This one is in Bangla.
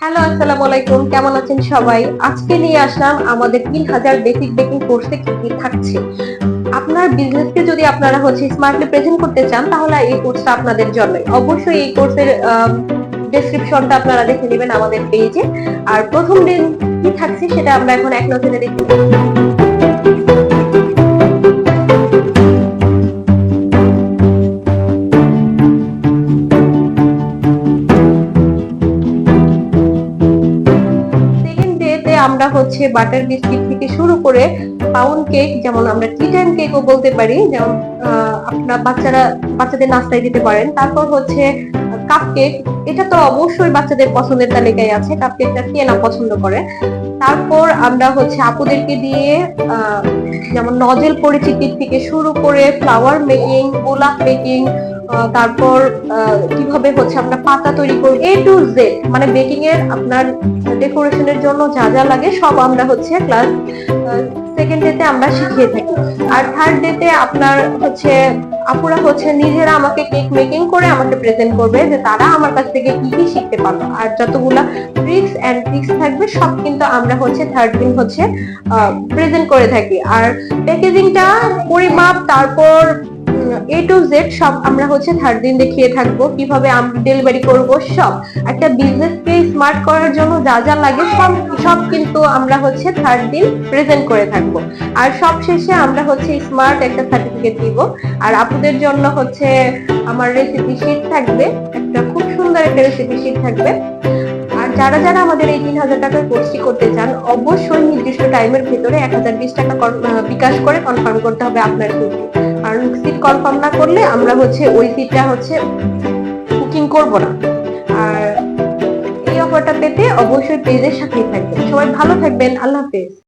হ্যালো, আসসালামু আলাইকুম। কেমন আছেন সবাই? আজকে নিয়ে আসলাম আমাদের ৩০০০ বেসিক বেকিং কোর্সে কি কি থাকছে। আপনার বিজনেসকে যদি আপনারা স্মার্টলি প্রেজেন্ট করতে চান, তাহলে এই কোর্সটা আপনাদের জন্যই। অবশ্যই এই কোর্সের ডেসক্রিপশনটা আপনারা দেখে নেবেন আমাদের পেজে। আর প্রথম দিন কি থাকছে সেটা আমরা এখন এক নজরে দেখে নেব। সেকেন্ড ডেতে আমরা বাটার বিস্কিট থেকে শুরু করে পাউন্ড কেক, যেমন আমরা টি টাইম কেকও বলতে পারি, যেমন আপনার বাচ্চাদের নাস্তায় দিতে পারেন। তারপর কাপ কেক, এটা তো অবশ্যই বাচ্চাদের পছন্দের তালিকায় আছে। কাপ কেকটা কে না পছন্দ করে। তারপর আমরা আপুদেরকে দিয়ে যেমন নজেল পরিচিতি থেকে শুরু করে ফ্লাওয়ার মেকিং, গোলাপ মেকিং, তারপর কিভাবে আমরা পাতা তৈরি করব, এ টু জেড, মানে বেকিং এর আপনার ডেকোরেশনের জন্য যা যা লাগে সব আমরা ক্লাস সেকেন্ড ডেতে আমরা শিখিয়ে থাকি। আর থার্ড ডেতে আপনার আপুরা নিজেরা আমাকে কেক মেকিং করে আমাকে প্রেজেন্ট করবে যে তারা আমার কাছ থেকে কি কি শিখতে পারলো। আর যতগুলা ট্রিক্স এন্ড ট্রিক্স থাকবে সব কিন্তু আমরা থার্ড দিন প্রেজেন্ট করে থাকি। আর প্যাকেজিংটা, পরিমাপ, তারপর এ টু জেড সব আমরা থার্ড দিন দেখিয়ে থাকবো, কিভাবে আমরা ডেলিভারি করব। সব একটা বিজনেসকে স্মার্ট করার জন্য যা যা লাগে সব সব কিন্তু আমরা থার্ড দিন প্রেজেন্ট করে থাকবো। আর সব শেষে আমরা স্মার্ট একটা সার্টিফিকেট দিব। আর আপুদের জন্য আমার রেসিপি শিট থাকবে, একটা খুব সুন্দর একটা রেসিপি শিট থাকবে। আর যারা যারা আমাদের এই ৩০০০ টাকার কোর্সটি করতে চান, অবশ্যই নির্দিষ্ট টাইমের ভিতরে ১০২০ টাকা বিকাশ করে কনফার্ম করতে হবে আপনার সিটটি। কারণ সিট কনফার্ম না করলে আমরা ওই সিটটা বুকিং করব না। আর এই অফারটা পেতে অবশ্যই পেজের সাথেই থাকবেন। সবাই ভালো থাকবেন। আল্লাহ হাফেজ।